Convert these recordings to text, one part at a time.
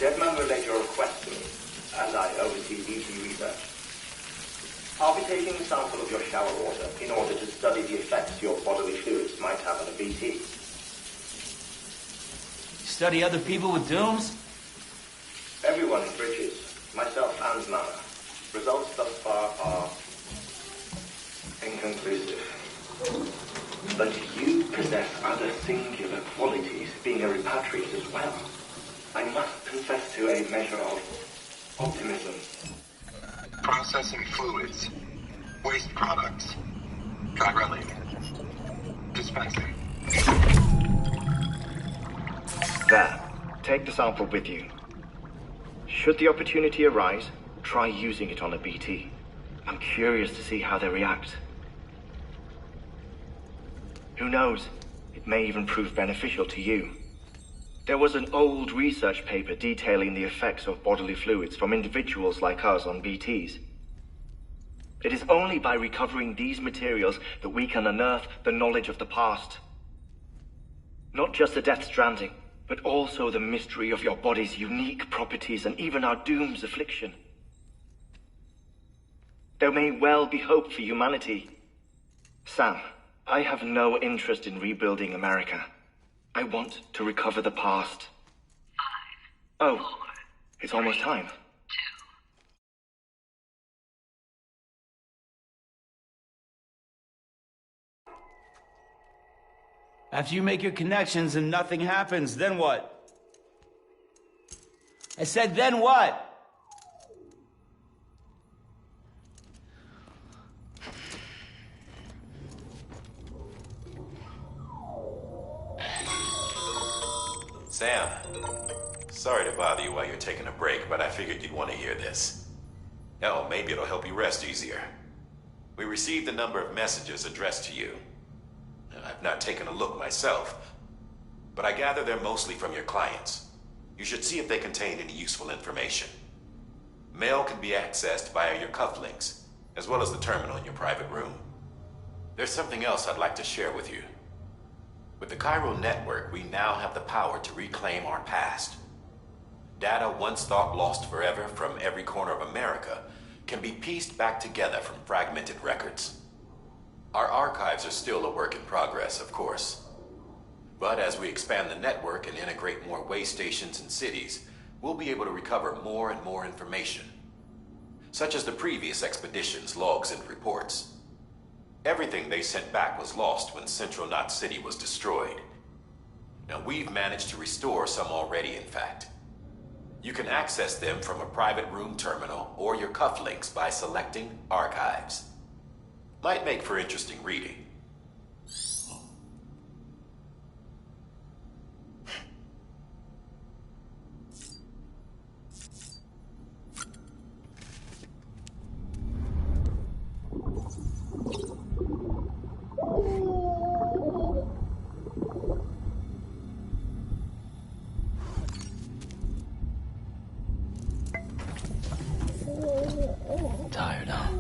Deadman relayed your request to me, as I oversee BT research. I'll be taking a sample of your shower water in order to study the effects your bodily fluids might have on a BT. Study other people with dooms? Everyone in Bridges, myself and Nana. Results thus far are inconclusive. But you possess other singular qualities, being a repatriate as well. I must confess to a measure of optimism. Processing fluids. Waste products. Chirelli. Dispensing. There. Take the sample with you. Should the opportunity arise, try using it on a BT. I'm curious to see how they react. Who knows? It may even prove beneficial to you. There was an old research paper detailing the effects of bodily fluids from individuals like us on BTs. It is only by recovering these materials that we can unearth the knowledge of the past. Not just the Death Stranding, but also the mystery of your body's unique properties and even our doom's affliction. There may well be hope for humanity. Sam, I have no interest in rebuilding America. I want to recover the past. 5, Oh, 4, it's almost time. 2. After you make your connections and nothing happens, then what? I said, then what? Sam, sorry to bother you while you're taking a break, but I figured you'd want to hear this. Oh, maybe it'll help you rest easier. We received a number of messages addressed to you. I've not taken a look myself, but I gather they're mostly from your clients. You should see if they contain any useful information. Mail can be accessed via your cufflinks, as well as the terminal in your private room. There's something else I'd like to share with you. With the Chiral network, we now have the power to reclaim our past. Data once thought lost forever from every corner of America can be pieced back together from fragmented records. Our archives are still a work in progress, of course. But as we expand the network and integrate more way stations and cities, we'll be able to recover more and more information, such as the previous expedition's logs and reports. Everything they sent back was lost when Central Knot City was destroyed. Now, we've managed to restore some already, in fact. You can access them from a private room terminal or your cufflinks by selecting Archives. Might make for interesting reading. Tired, huh?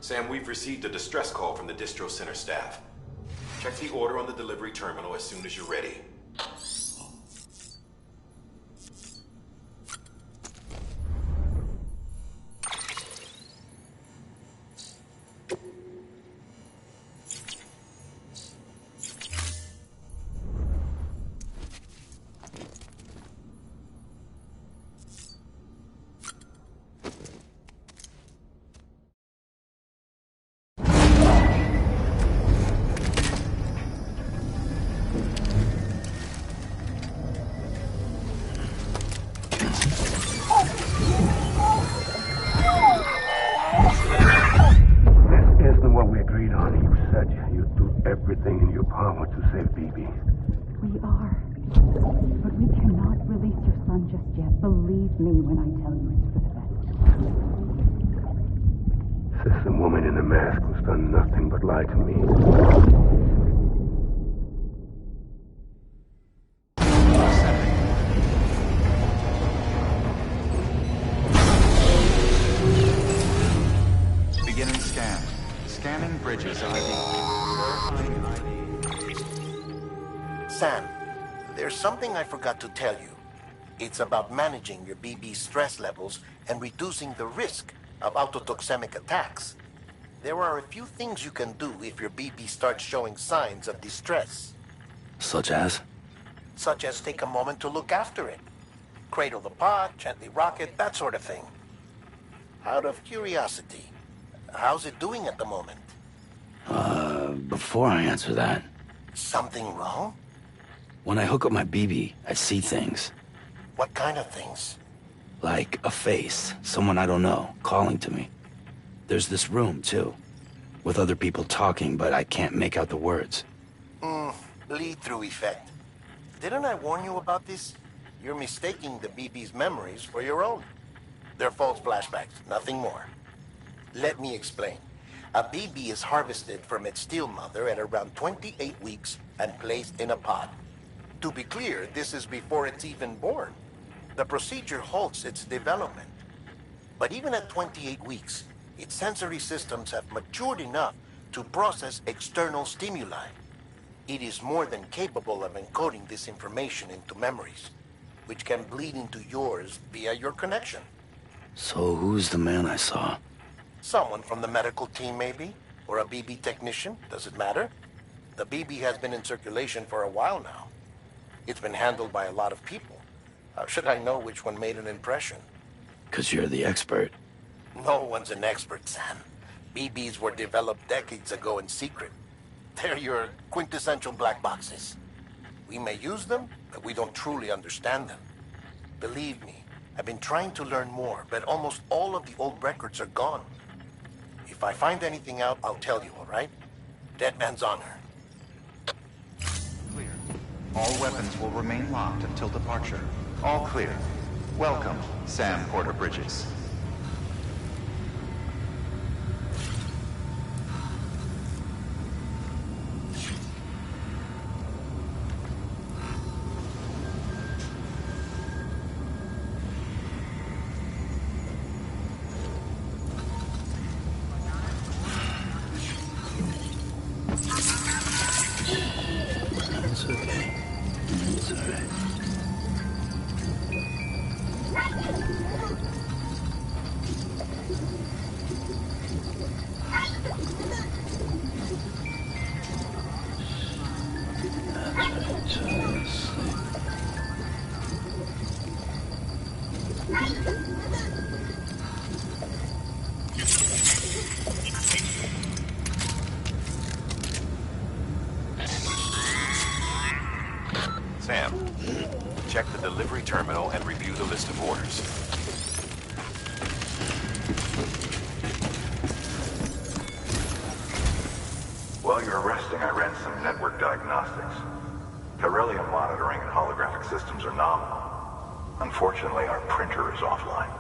Sam, we've received a distress call from the distro center staff. Check the order on the delivery terminal as soon as you're ready. Everything in your power to save BB. We are. But we cannot release your son just yet. Believe me when I tell you it's for the best. System woman in the mask who's done nothing but lie to me. Beginning scan. Scanning bridges ID. Sam, there's something I forgot to tell you. It's about managing your BB stress levels and reducing the risk of autotoxemic attacks. There are a few things you can do if your BB starts showing signs of distress. Such as? Such as take a moment to look after it. Cradle the pod, gently rock it, that sort of thing. Out of curiosity, how's it doing at the moment? Before I answer that... Something wrong? When I hook up my BB, I see things. What kind of things? Like a face, someone I don't know, calling to me. There's this room, too, with other people talking, but I can't make out the words. Bleed-through effect. Didn't I warn you about this? You're mistaking the BB's memories for your own. They're false flashbacks, nothing more. Let me explain. A BB is harvested from its steel mother at around 28 weeks and placed in a pod. To be clear, this is before it's even born. The procedure halts its development. But even at 28 weeks, its sensory systems have matured enough to process external stimuli. It is more than capable of encoding this information into memories, which can bleed into yours via your connection. So who's the man I saw? Someone from the medical team, maybe? Or a BB technician? Does it matter? The BB has been in circulation for a while now. It's been handled by a lot of people. How should I know which one made an impression? 'Cause you're the expert. No one's an expert, Sam. BBs were developed decades ago in secret. They're your quintessential black boxes. We may use them, but we don't truly understand them. Believe me, I've been trying to learn more, but almost all of the old records are gone. If I find anything out, I'll tell you, all right? Dead man's honor. Clear. All weapons will remain locked until departure. All clear. Welcome, Sam Porter Bridges. It's okay. It's all right. Sam, check the delivery terminal and review the list of orders. While you're resting, I ran some network diagnostics. Beryllium monitoring and holographic systems are nominal. Unfortunately, our printer is offline.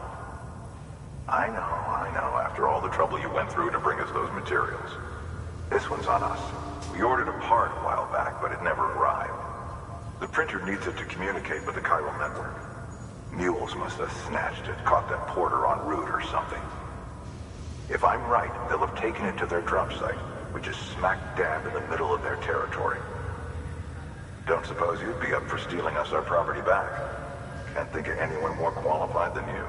I know, after all the trouble you went through to bring us those materials. This one's on us. We ordered a part a while back, but it never arrived. The printer needs it to communicate with the chiral network. Mules must have snatched it, caught that porter en route or something. If I'm right, they'll have taken it to their drop site, which is smack dab in the middle of their territory. Don't suppose you'd be up for stealing us our property back? Can't think of anyone more qualified than you.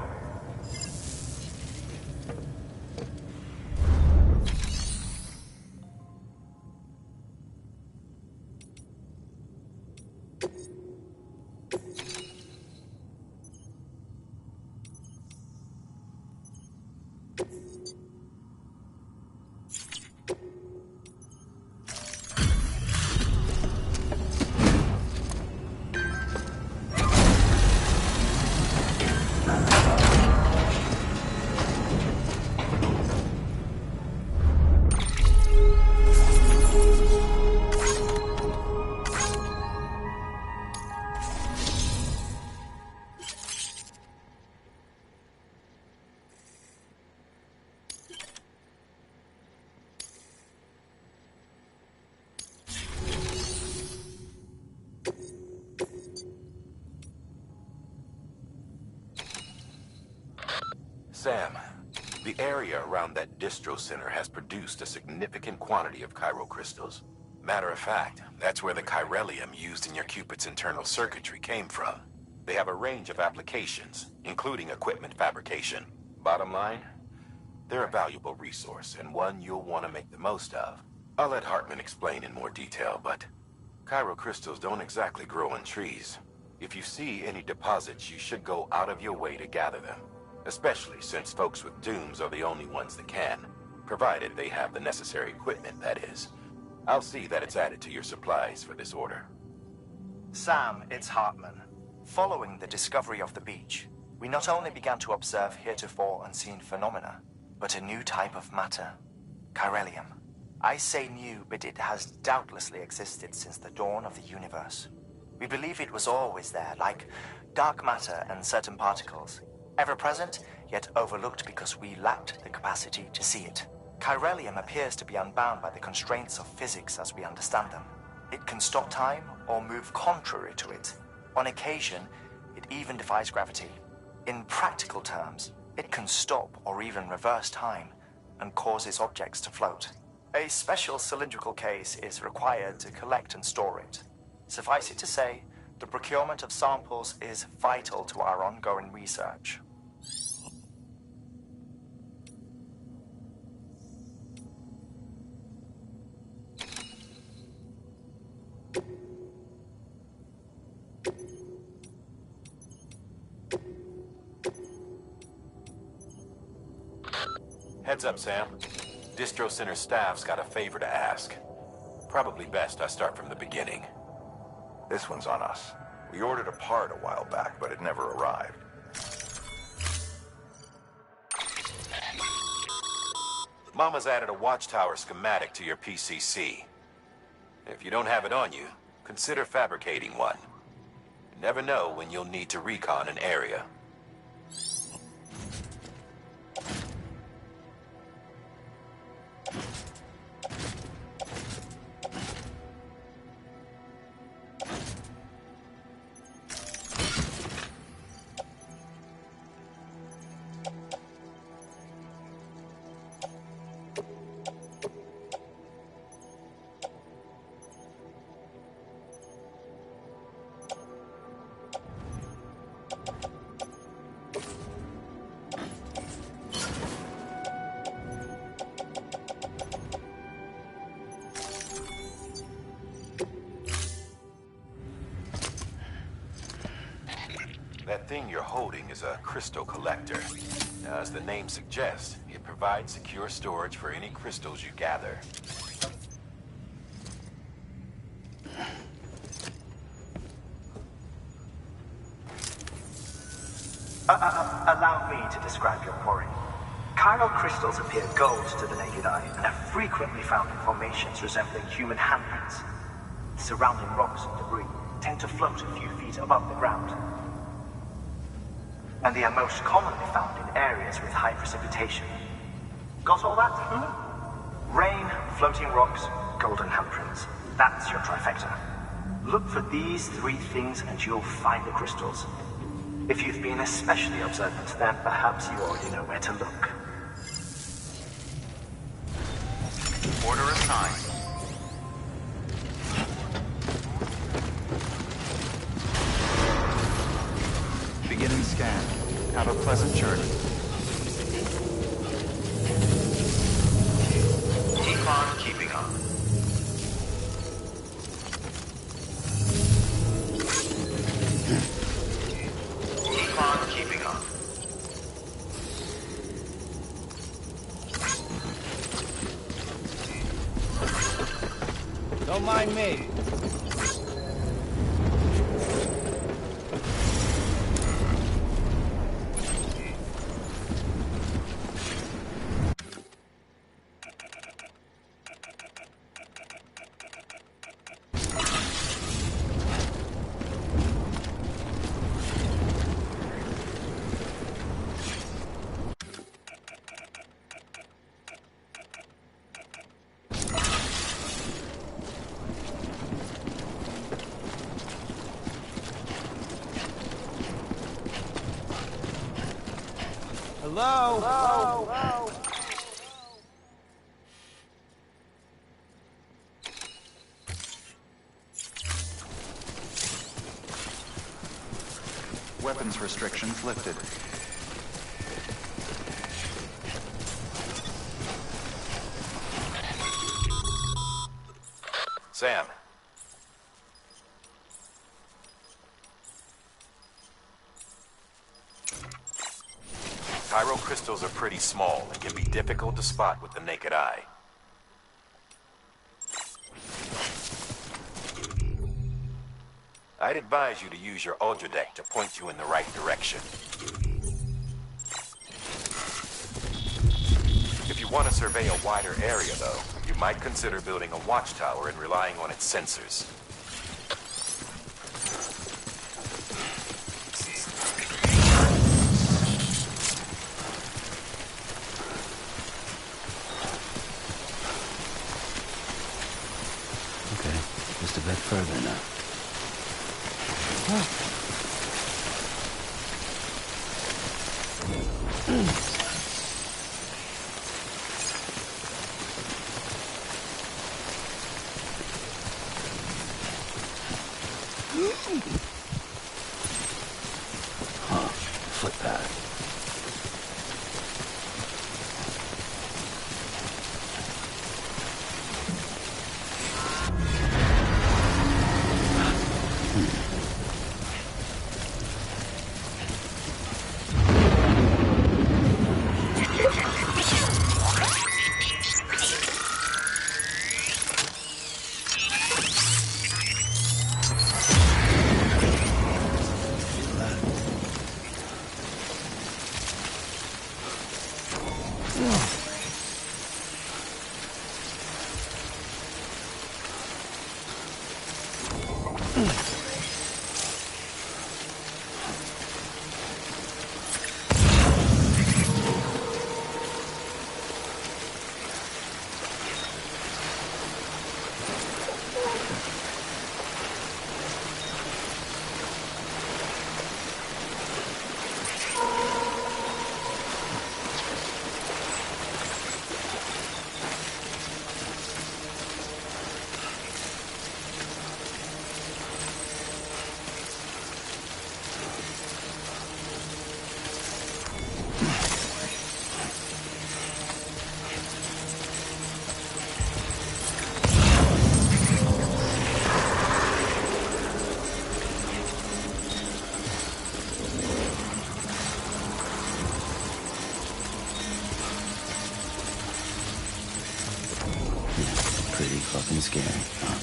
Sam, the area around that distro center has produced a significant quantity of chiral crystals. Matter of fact, that's where the chiralium used in your Cupid's internal circuitry came from. They have a range of applications, including equipment fabrication. Bottom line, they're a valuable resource and one you'll want to make the most of. I'll let Hartman explain in more detail, but chiral crystals don't exactly grow on trees. If you see any deposits, you should go out of your way to gather them. Especially since folks with dooms are the only ones that can, provided they have the necessary equipment, that is. I'll see that it's added to your supplies for this order. Sam, it's Hartman. Following the discovery of the beach, we not only began to observe heretofore unseen phenomena, but a new type of matter, chiralium. I say new, but it has doubtlessly existed since the dawn of the universe. We believe it was always there, like dark matter and certain particles. Ever present, yet overlooked because we lacked the capacity to see it. Chiralium appears to be unbound by the constraints of physics as we understand them. It can stop time or move contrary to it. On occasion, it even defies gravity. In practical terms, it can stop or even reverse time and causes objects to float. A special cylindrical case is required to collect and store it. Suffice it to say, the procurement of samples is vital to our ongoing research. Heads up, Sam. Distro Center staff's got a favor to ask. Probably best I start from the beginning. This one's on us. We ordered a part a while back, but it never arrived. Mama's added a watchtower schematic to your PCC. If you don't have it on you, consider fabricating one. You never know when you'll need to recon an area. That thing you're holding is a crystal collector. Now, as the name suggests, it provides secure storage for any crystals you gather. Allow me to describe your quarry. Chiral crystals appear gold to the naked eye and are frequently found in formations resembling human handprints. Surrounding rocks and debris tend to float a few feet above the ground. And they are most commonly found in areas with high precipitation. Got all that? Rain, floating rocks, golden handprints. That's your trifecta. Look for these three things and you'll find the crystals. If you've been especially observant, then perhaps you already know where to look. Order assigned. Beginning scan. Have a pleasant journey. Keep on keeping on. Keep on keeping on. Don't mind me. Hello? Hello? Weapons restrictions lifted. Sam. Pyro crystals are pretty small and can be difficult to spot with the naked eye. I'd advise you to use your Ultra Deck to point you in the right direction. If you want to survey a wider area, though, you might consider building a watchtower and relying on its sensors. Okay, just a bit further now. Footpath. Pretty fucking scary, huh?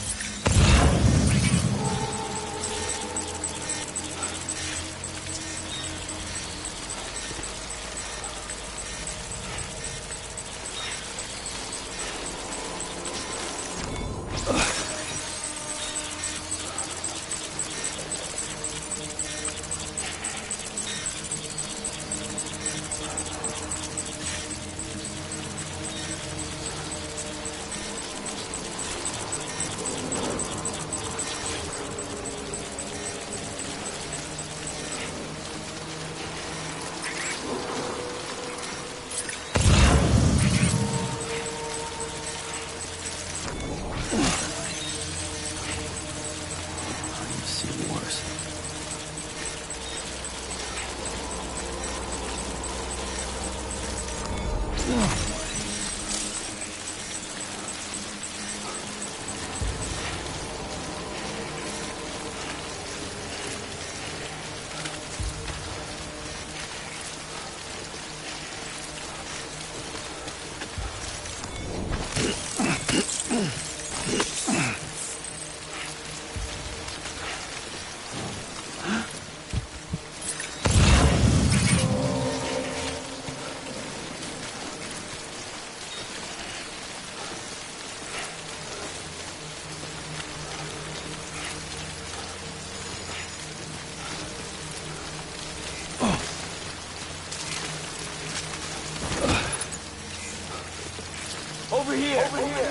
Over here! Over here!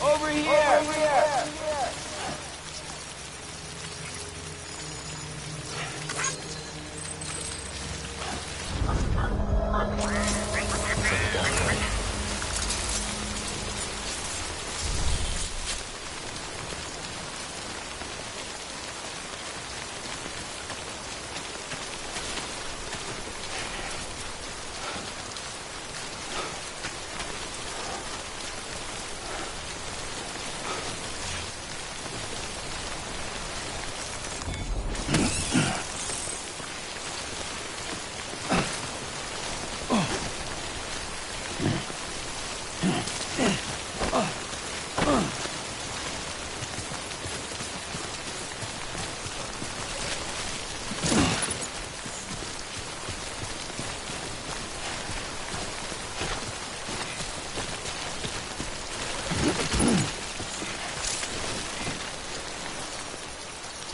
Over here! Over here!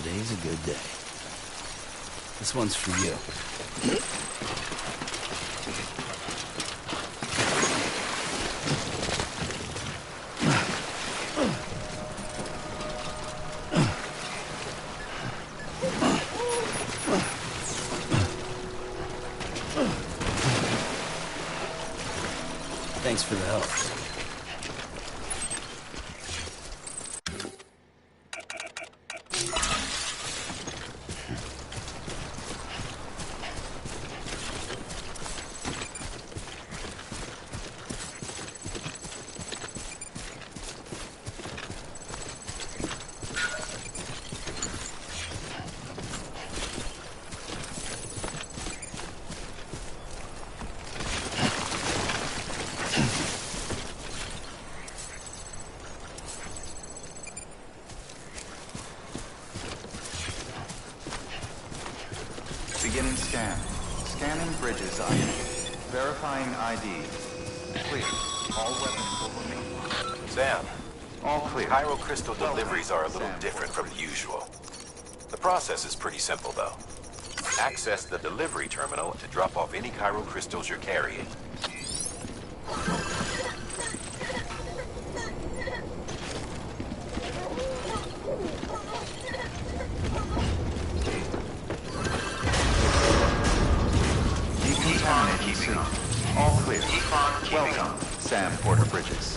Today's a good day. This one's for you. Thanks for the help. Beginning scan. Scanning bridges ID. Verifying ID. Clear. All weapons will remain. Sam. All clear. Crystal deliveries are a little different from the usual. The process is pretty simple, though. Access the delivery terminal to drop off any crystals you're carrying. All clear. Welcome, Sam Porter Bridges.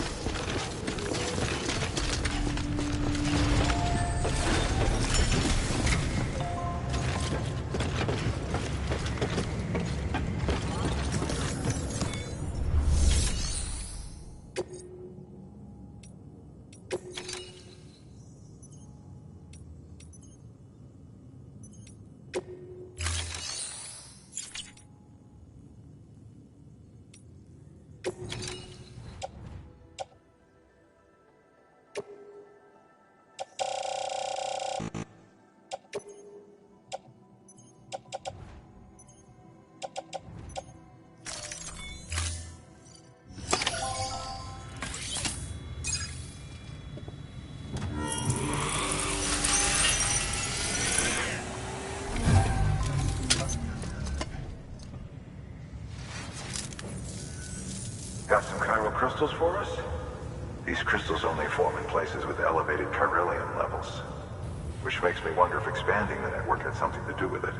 Got some crystals for us? These crystals only form in places with elevated chiralium levels, which makes me wonder if expanding the network had something to do with it.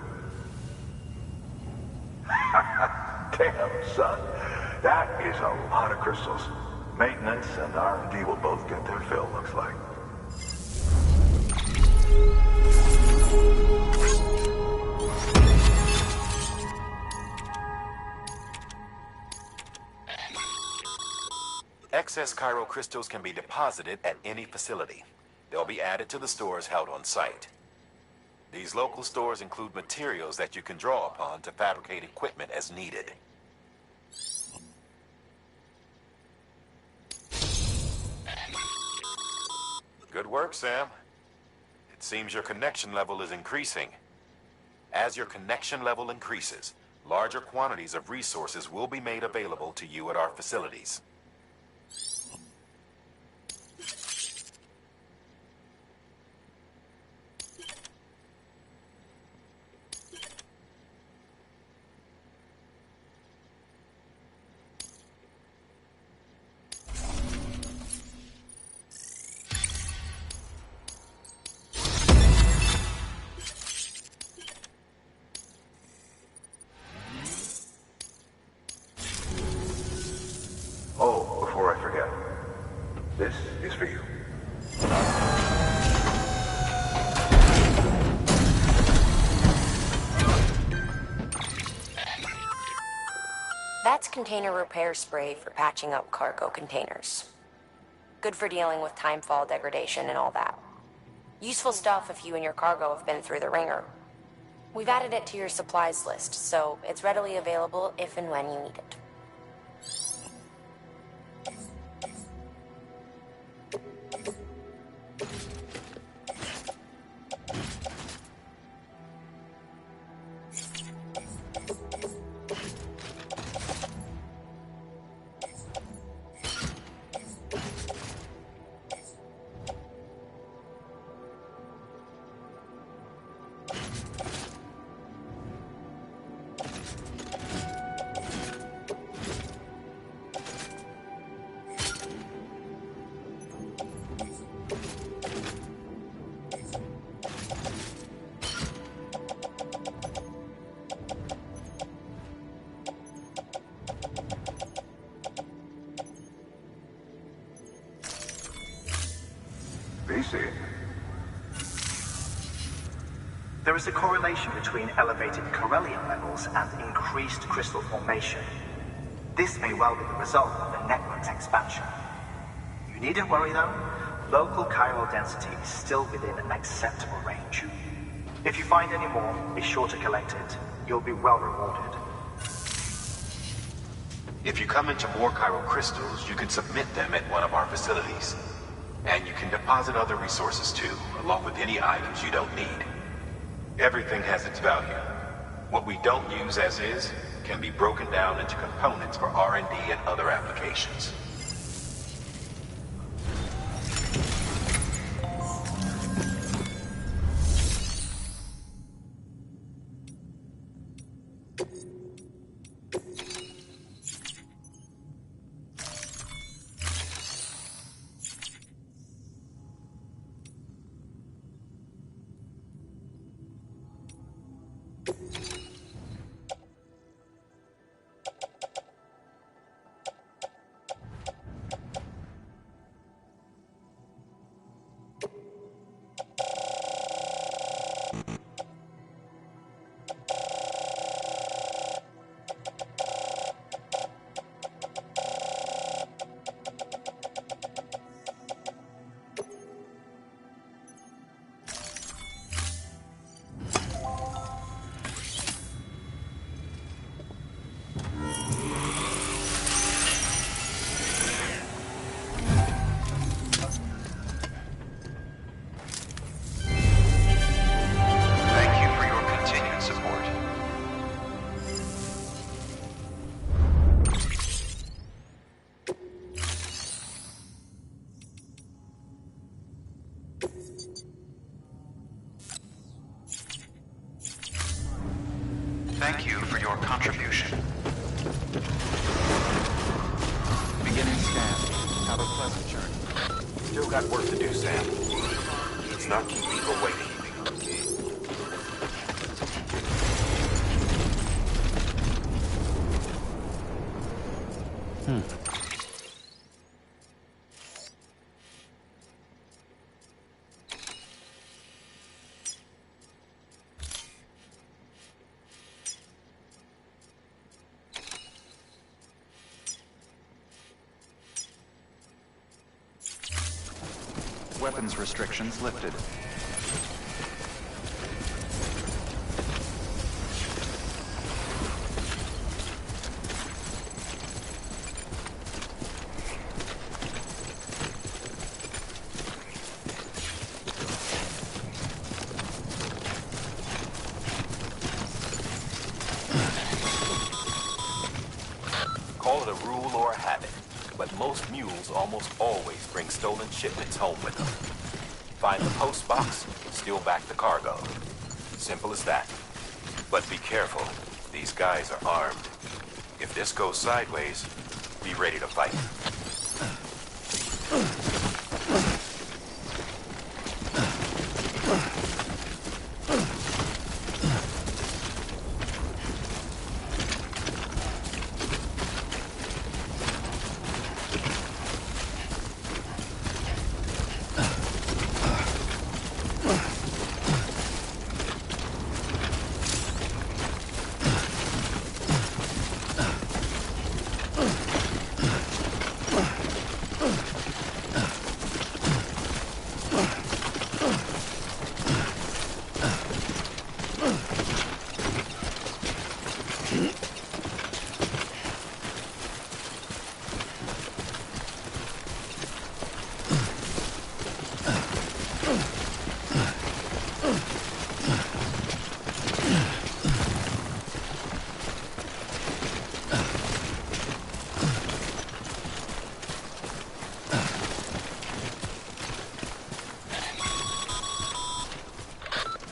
Damn, son. That is a lot of crystals. Maintenance and R&D will both get their fill, looks like. Processed chiral crystals can be deposited at any facility. They'll be added to the stores held on site. These local stores include materials that you can draw upon to fabricate equipment as needed. Good work, Sam. It seems your connection level is increasing. As your connection level increases, larger quantities of resources will be made available to you at our facilities. Oh, before I forget, this is for you. That's container repair spray for patching up cargo containers. Good for dealing with timefall degradation and all that. Useful stuff if you and your cargo have been through the ringer. We've added it to your supplies list, so it's readily available if and when you need it. BC. There is a correlation between elevated Corellium levels and increased crystal formation. This may well be the result of the network's expansion. You needn't worry though. Local chiral density is still within an acceptable range. If you find any more, be sure to collect it. You'll be well rewarded. If you come into more chiral crystals, you can submit them at one of our facilities. And you can deposit other resources too, along with any items you don't need. Everything has its value. What we don't use as is can be broken down into components for R&D and other applications. Thank you for your contribution. Beginning scan. Have a pleasant journey. Still got work to do, Sam. Let's not keep people waiting. weapons restrictions lifted. Call it a rule or a habit, but most mules almost always bring stolen shipments home with them. Find the post box, steal back the cargo. Simple as that. But be careful. These guys are armed. If this goes sideways, be ready to fight.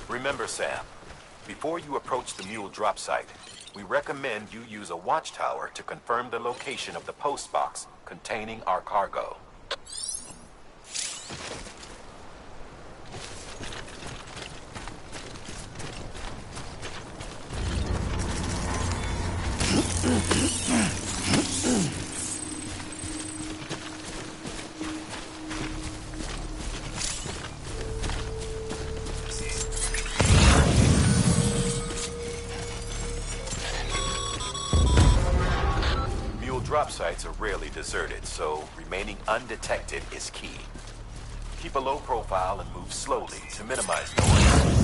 Remember, Sam, before you approach the mule drop site, we recommend you use a watchtower to confirm the location of the post box containing our cargo. Drop sites are rarely deserted, so remaining undetected is key. Keep a low profile and move slowly to minimize noise.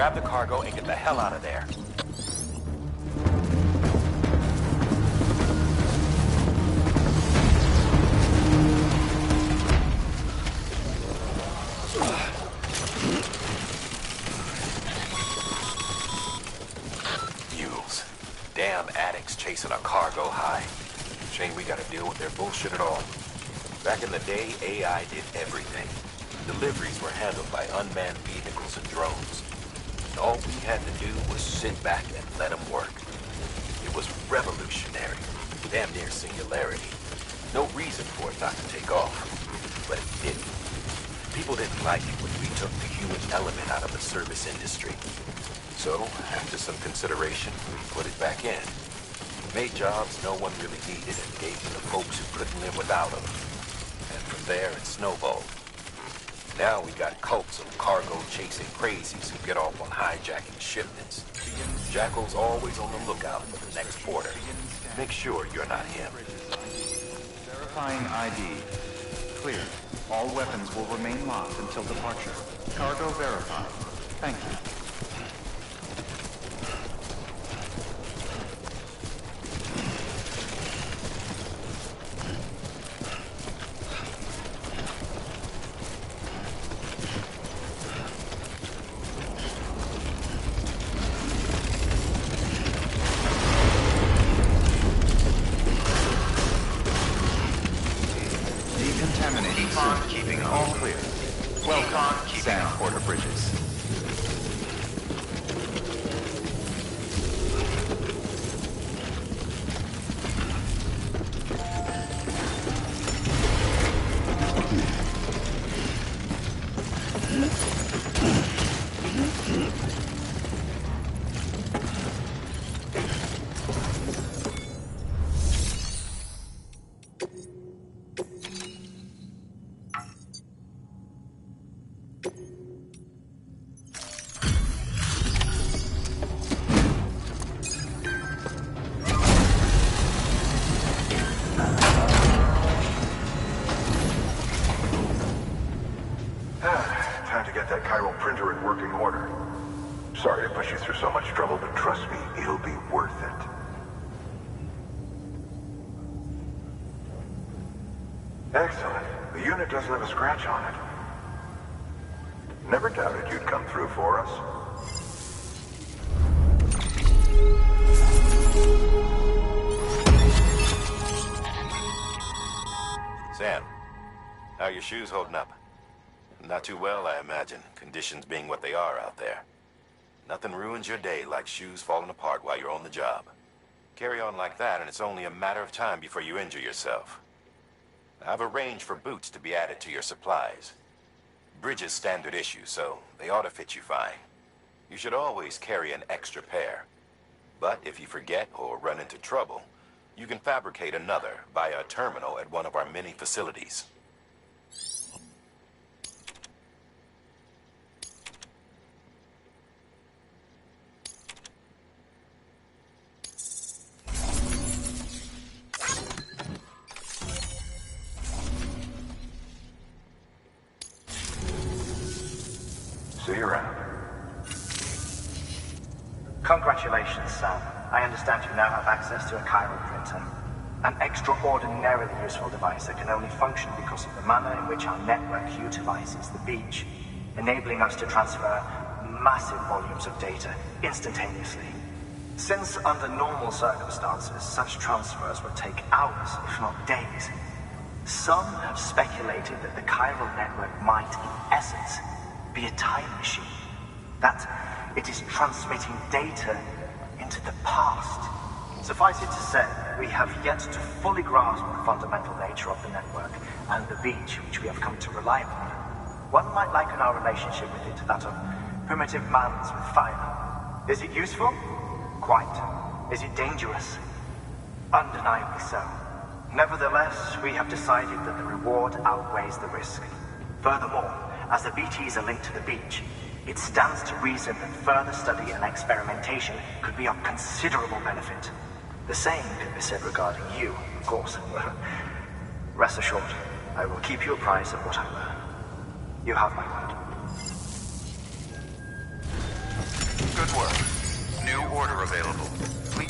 Grab the cargo and get the hell out of there. Mules. Damn addicts chasing a cargo high. Shame we gotta deal with their bullshit at all. Back in the day, AI did everything. Deliveries were handled by unmanned vehicles and drones. All we had to do was sit back and let them work. It was revolutionary, damn near singularity. No reason for it not to take off, but it didn't. People didn't like it when we took the human element out of the service industry. So, after some consideration, we put it back in. Made jobs no one really needed and gave to the folks who couldn't live without them. And from there, it snowballed. Now we got cults of cargo-chasing crazies who get off on hijacking shipments. Jackal's always on the lookout for the next porter. Make sure you're not him. Verifying ID. Clear. All weapons will remain locked until departure. Cargo verified. Thank you. Excellent. The unit doesn't have a scratch on it. Never doubted you'd come through for us. Sam, how are your shoes holding up? Not too well, I imagine, conditions being what they are out there. Nothing ruins your day like shoes falling apart while you're on the job. Carry on like that, and it's only a matter of time before you injure yourself. I've arranged for boots to be added to your supplies. Bridge is standard issue, so they ought to fit you fine. You should always carry an extra pair. But if you forget or run into trouble, you can fabricate another via a terminal at one of our many facilities. See you around. Congratulations, Sam. I understand you now have access to a chiral printer. An extraordinarily useful device that can only function because of the manner in which our network utilizes the beach, enabling us to transfer massive volumes of data instantaneously. Since under normal circumstances, such transfers would take hours, if not days, some have speculated that the chiral network might, in essence, be a time machine. That it is transmitting data into the past. Suffice it to say, we have yet to fully grasp the fundamental nature of the network and the beach which we have come to rely upon. One might liken our relationship with it to that of primitive mans with fire. Is it useful? Quite. Is it dangerous? Undeniably so. Nevertheless, we have decided that the reward outweighs the risk. Furthermore, as the BTs are linked to the beach, it stands to reason that further study and experimentation could be of considerable benefit. The same can be said regarding you, of course. Rest assured, I will keep you apprised of what I learn. You have my word. Good work. New order available. Please.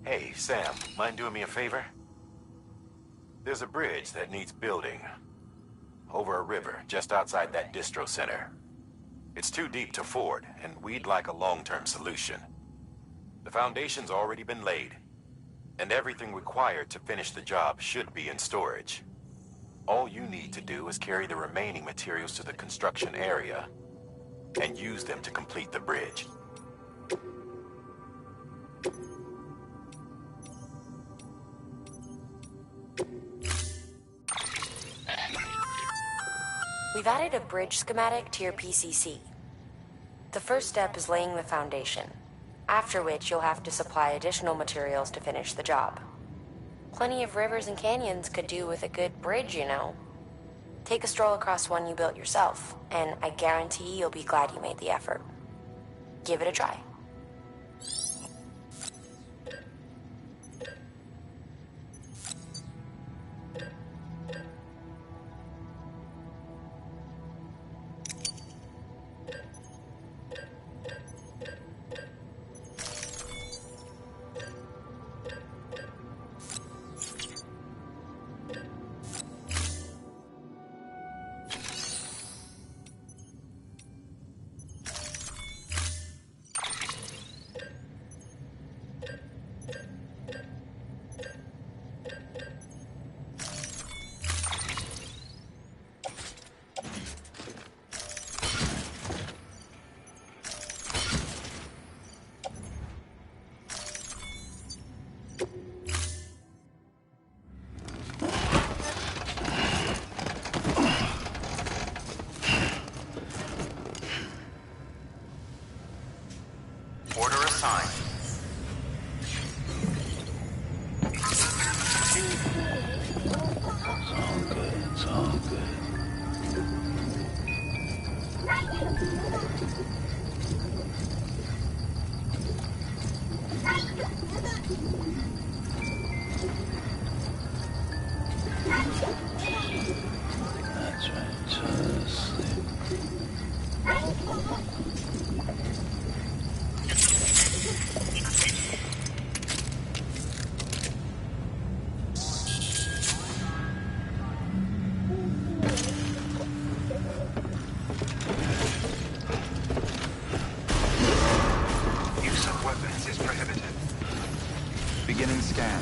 Hey, Sam, mind doing me a favor? There's a bridge that needs building. Over a river, just outside that distro center. It's too deep to ford, and we'd like a long-term solution. The foundation's already been laid, and everything required to finish the job should be in storage. All you need to do is carry the remaining materials to the construction area, and use them to complete the bridge. We've added a bridge schematic to your PCC. The first step is laying the foundation, after which you'll have to supply additional materials to finish the job. Plenty of rivers and canyons could do with a good bridge, you know. Take a stroll across one you built yourself, and I guarantee you'll be glad you made the effort. Give it a try. That's right. Just sleep. Use of weapons is prohibited. Beginning scan.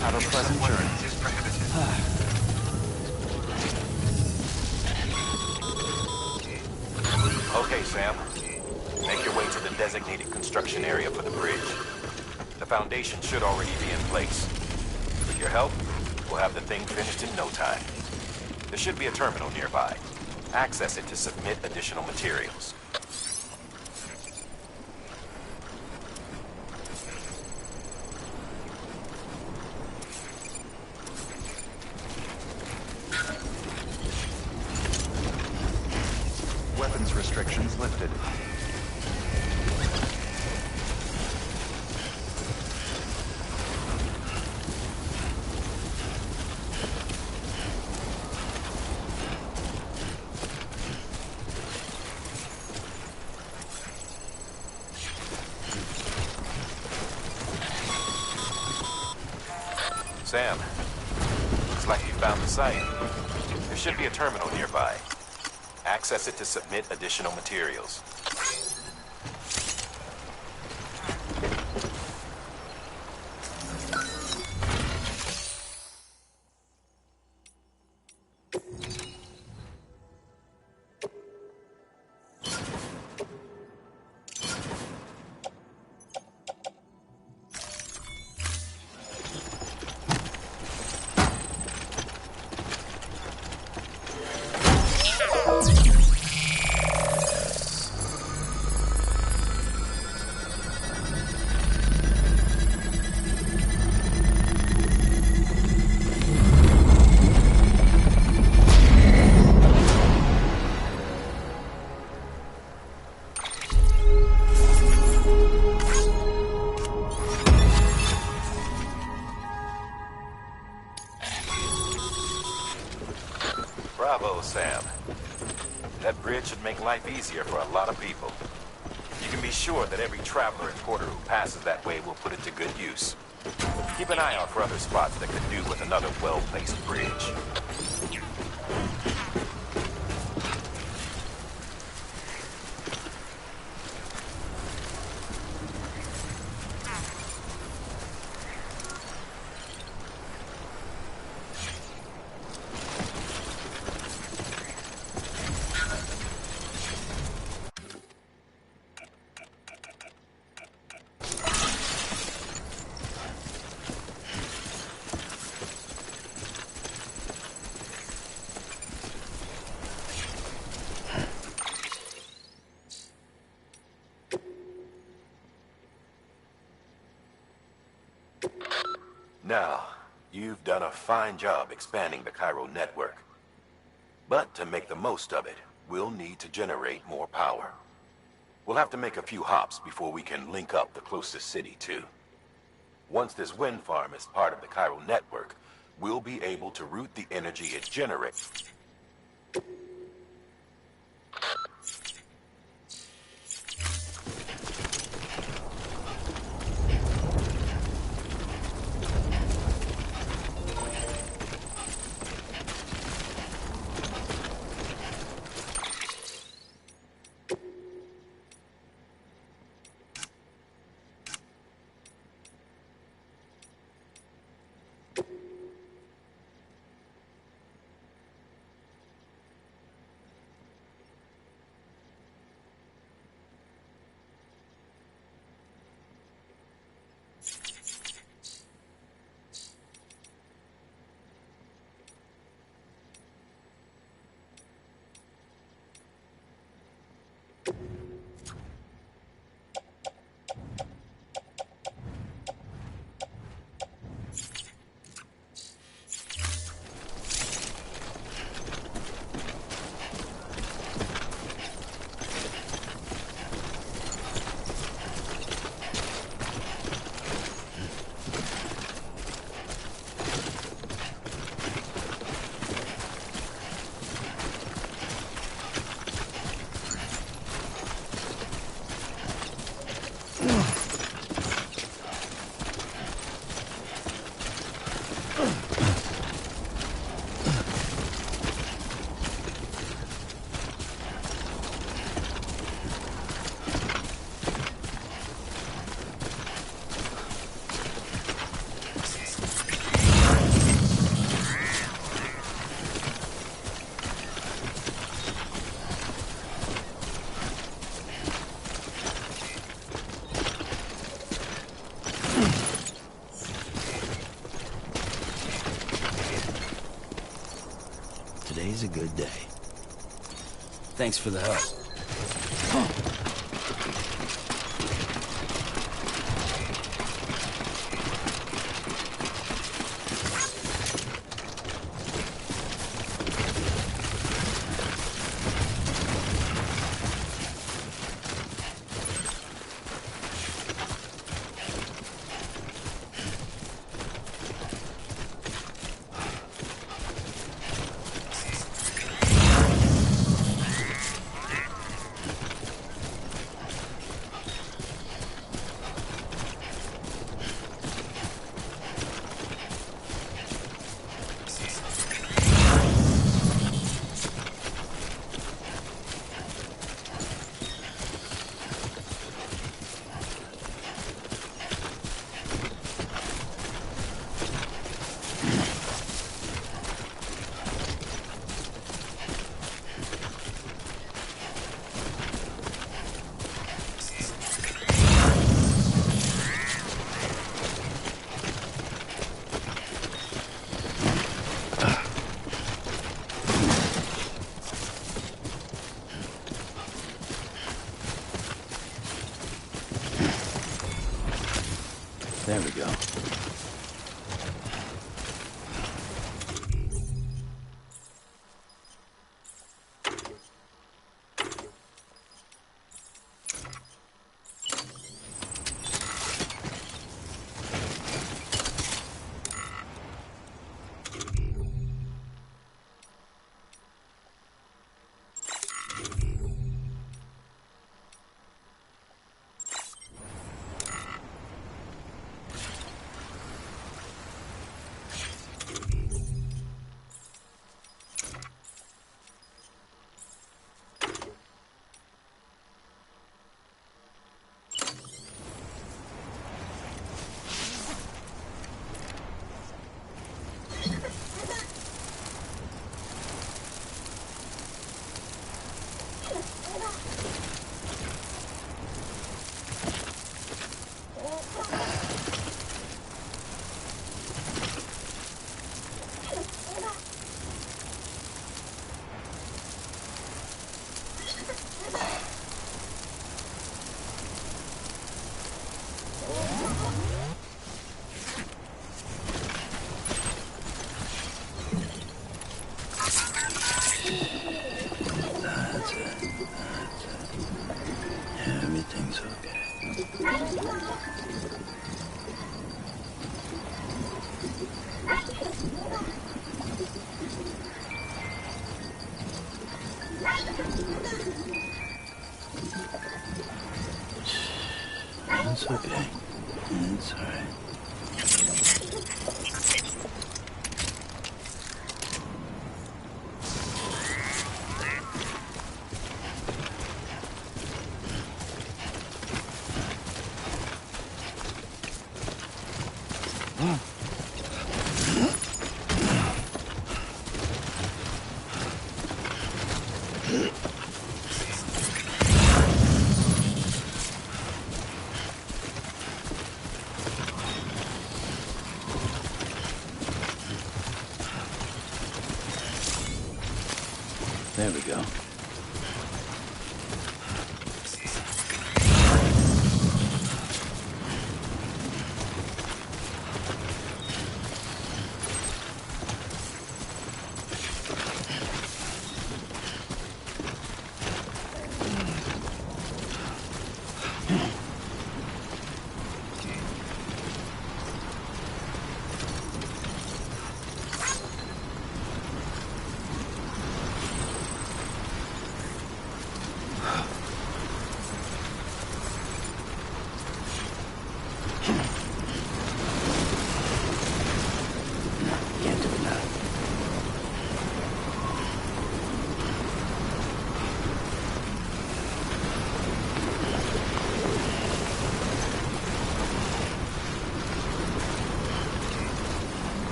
Have a Use pleasant of journey. weapons is prohibited. Okay, Sam. Make your way to the designated construction area for the bridge. The foundation should already be in place. With your help, we'll have the thing finished in no time. There should be a terminal nearby. Access it to submit additional materials. Weapons restrictions lifted. Sam, looks like you found the site. There should be a terminal nearby. Access it to submit additional materials. Bravo, Sam. That bridge should make life easier for a lot of people. You can be sure that every traveler and porter who passes that way will put it to good use. Keep an eye out for other spots that could do with another well-placed bridge. Now, you've done a fine job expanding the Cairo network. But to make the most of it, we'll need to generate more power. We'll have to make a few hops before we can link up the closest city, too. Once this wind farm is part of the Cairo network, we'll be able to route the energy it generates. Today's a good day. Thanks for the help. There we go. Everything's okay. It's okay. It's alright. There we go.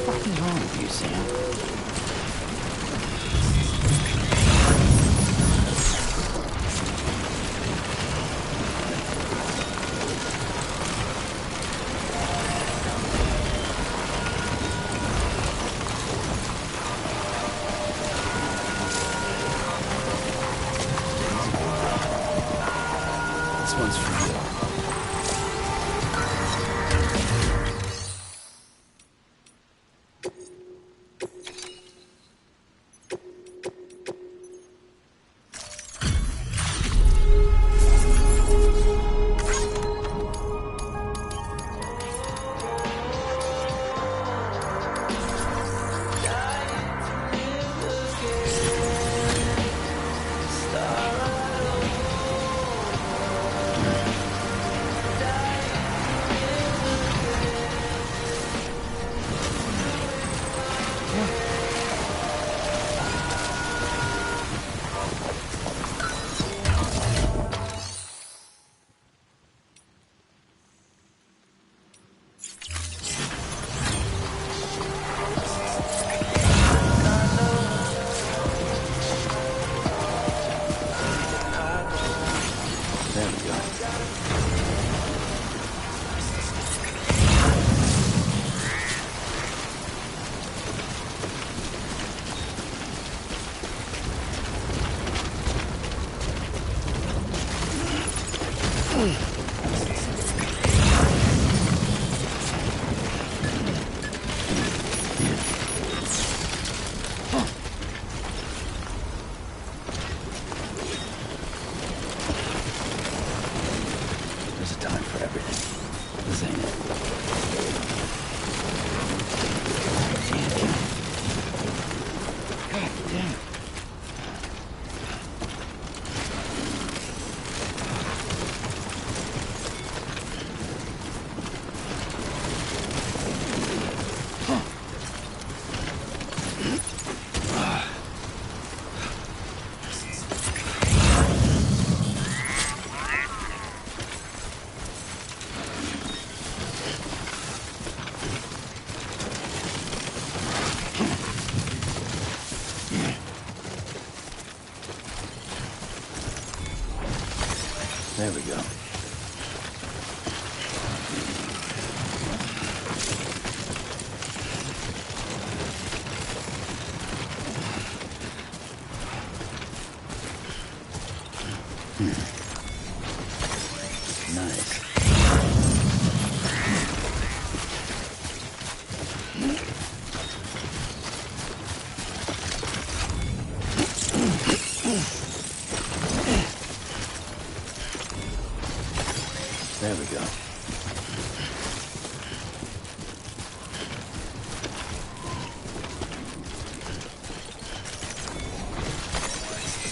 What's wrong with you, Sam? This one's for you. There we go. Nice. There we go.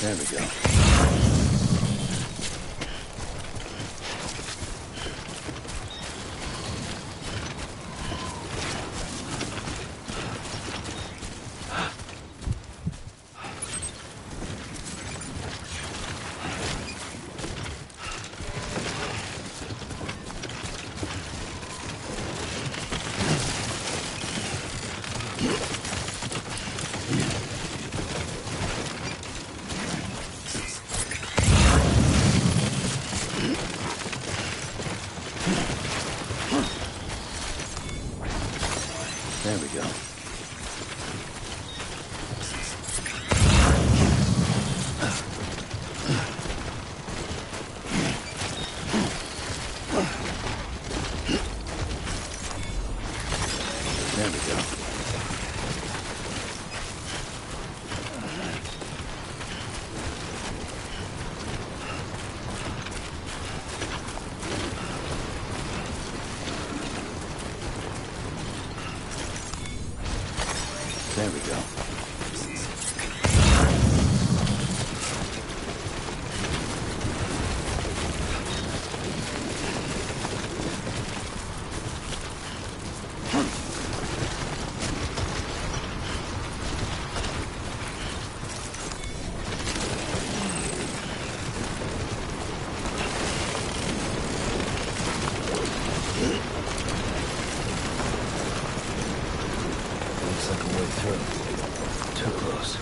There we go. There we go. There we go. There we go. Looks like a way through. Too close.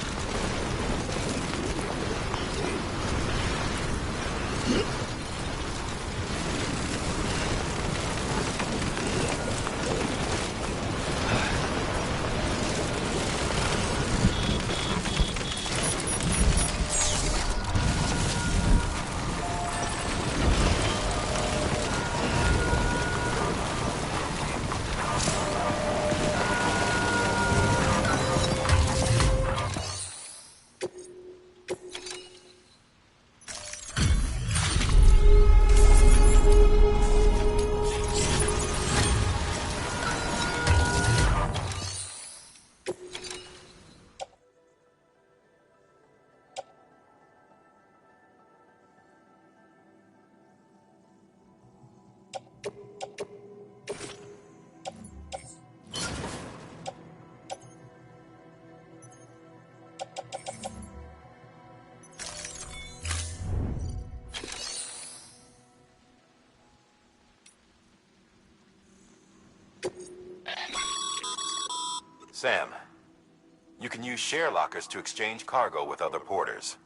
Sam, you can use share lockers to exchange cargo with other porters.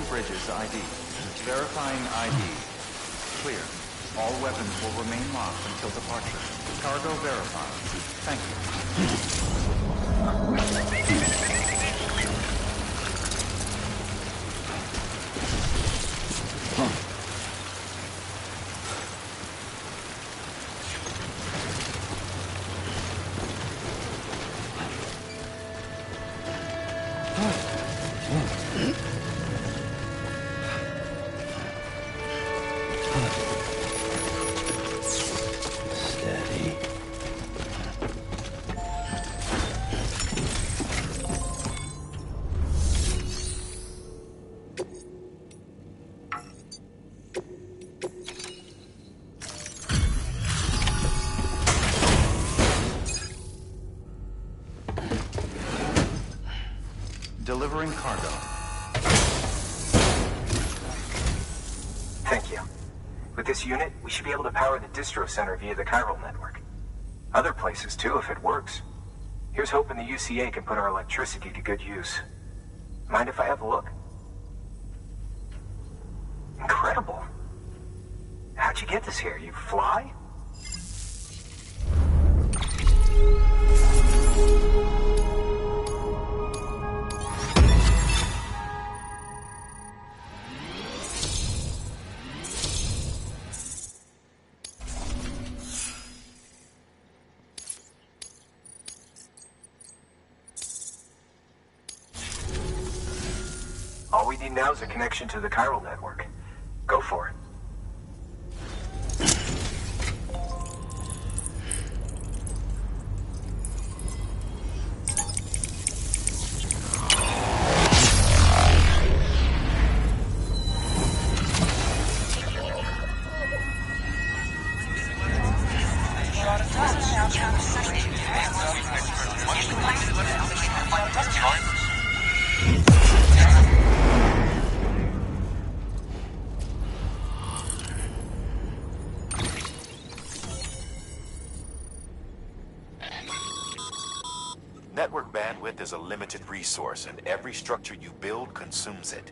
bridges ID. Verifying ID. Clear. All weapons will remain locked until departure. Cargo verified. Thank you. Steady. Delivering cargo. Thank you. With this unit, we should be able to power the distro center via the chiral network. Other places too, if it works. Here's hoping the UCA can put our electricity to good use. Mind if I have a look? Incredible. How'd you get this here? You fly? All we need now is a connection to the chiral network. Go for it. Network bandwidth is a limited resource, and every structure you build consumes it.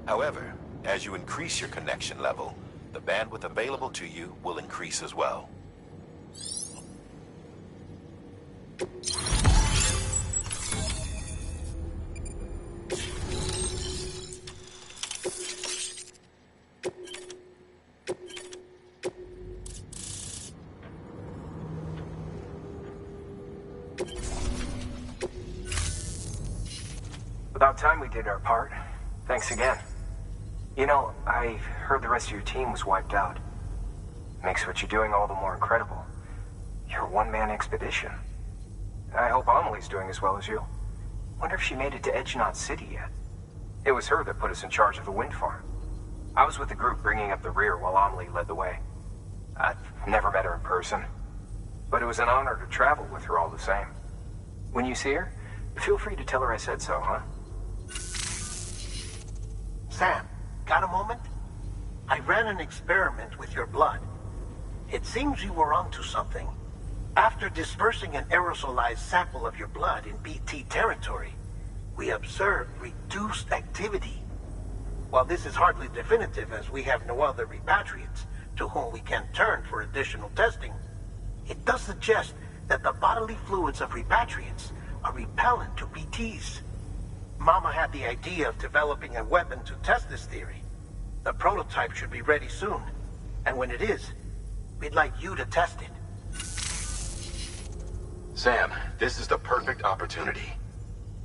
However, as you increase your connection level, the bandwidth available to you will increase as well. About time we did our part. Thanks again. You know, I heard the rest of your team was wiped out. Makes what you're doing all the more incredible. You're a one-man expedition. I hope Amelie's doing as well as you. Wonder if she made it to Edge Knot City yet. It was her that put us in charge of the wind farm. I was with the group bringing up the rear while Amelie led the way. I've never met her in person, but it was an honor to travel with her all the same. When you see her, feel free to tell her I said so, huh? Sam, got a moment? I ran an experiment with your blood. It seems you were onto something. After dispersing an aerosolized sample of your blood in BT territory, we observed reduced activity. While this is hardly definitive, as we have no other repatriates to whom we can turn for additional testing, it does suggest that the bodily fluids of repatriates are repellent to BTs. Mama had the idea of developing a weapon to test this theory. The prototype should be ready soon, and when it is, we'd like you to test it. Sam, this is the perfect opportunity.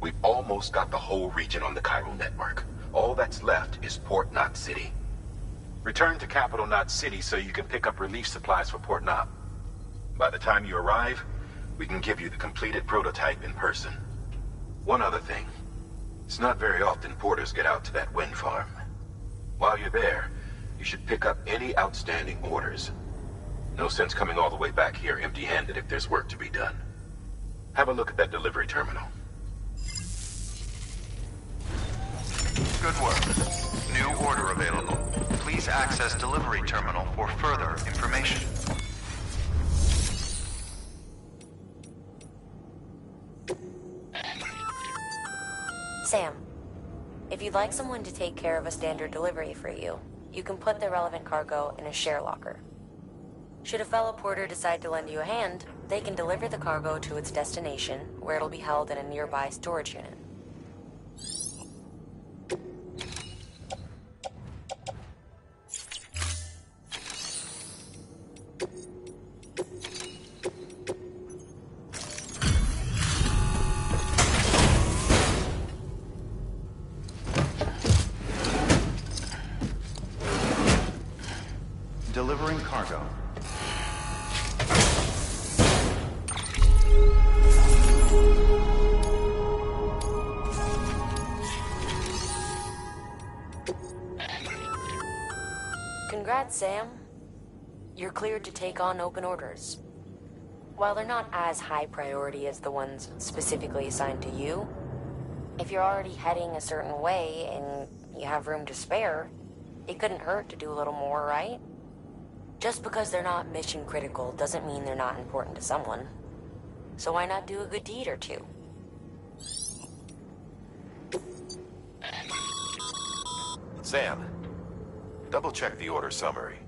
We've almost got the whole region on the chiral network. All that's left is Port Knot City. Return to Capital Knot City so you can pick up relief supplies for Port Knot. By the time you arrive, we can give you the completed prototype in person. One other thing. It's not very often porters get out to that wind farm. While you're there, you should pick up any outstanding orders. No sense coming all the way back here empty-handed if there's work to be done. Have a look at that delivery terminal. Good work. New order available. Please access delivery terminal for further information. Sam, If you'd like someone to take care of a standard delivery for you, you can put the relevant cargo in a share locker. Should a fellow porter decide to lend you a hand, they can deliver the cargo to its destination, where it'll be held in a nearby storage unit. Delivering cargo. Congrats, Sam. You're cleared to take on open orders. While they're not as high priority as the ones specifically assigned to you, if you're already heading a certain way and you have room to spare, it couldn't hurt to do a little more, right? Just because they're not mission critical doesn't mean they're not important to someone. So why not do a good deed or two? Sam, double-check the order summary.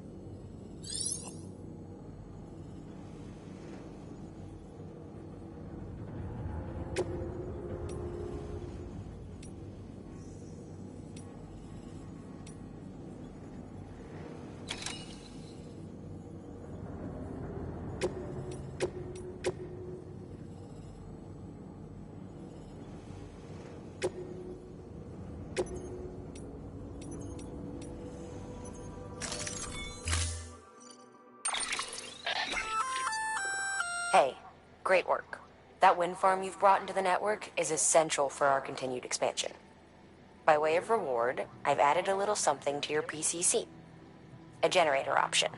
Hey, great work. That wind farm you've brought into the network is essential for our continued expansion. By way of reward, I've added a little something to your PCC. A generator option.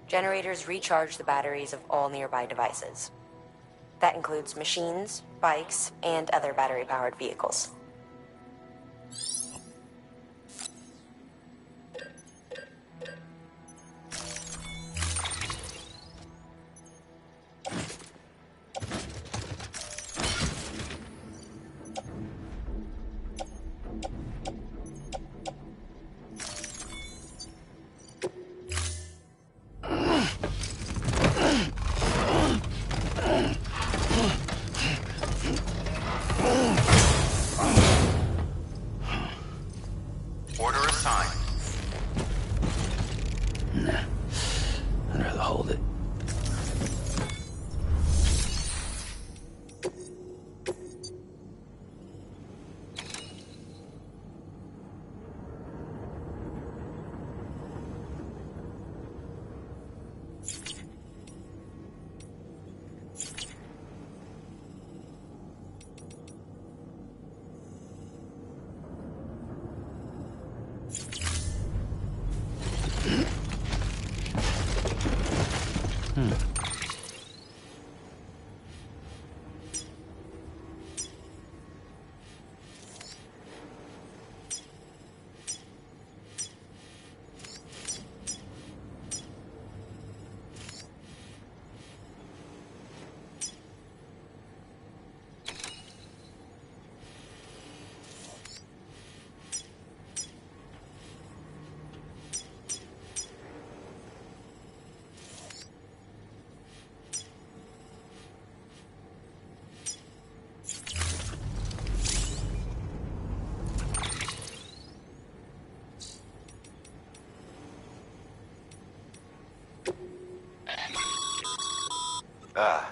Generators recharge the batteries of all nearby devices. That includes machines, bikes, and other battery-powered vehicles. Order assigned. Nah. I'd rather hold it.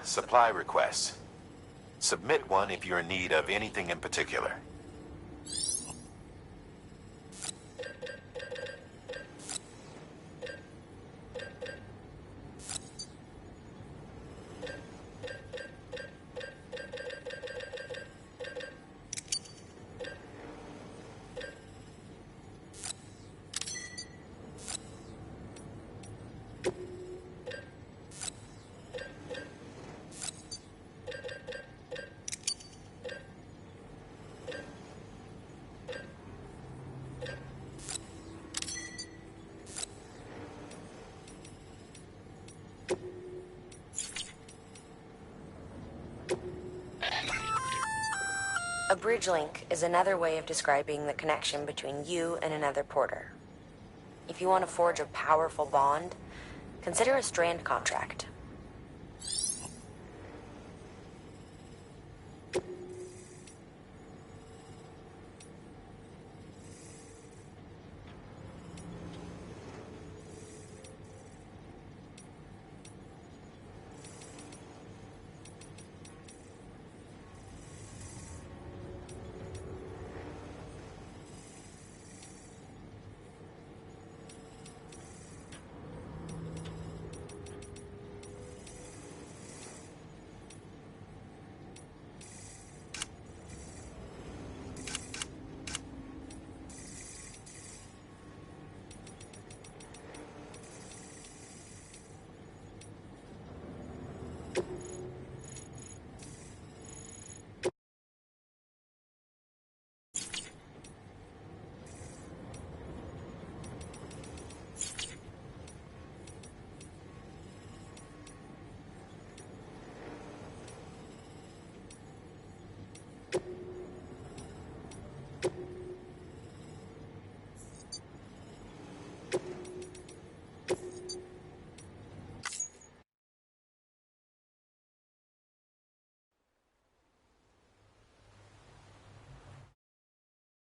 Supply requests. Submit one if you're in need of anything in particular. A bridge link is another way of describing the connection between you and another porter. If you want to forge a powerful bond, consider a strand contract.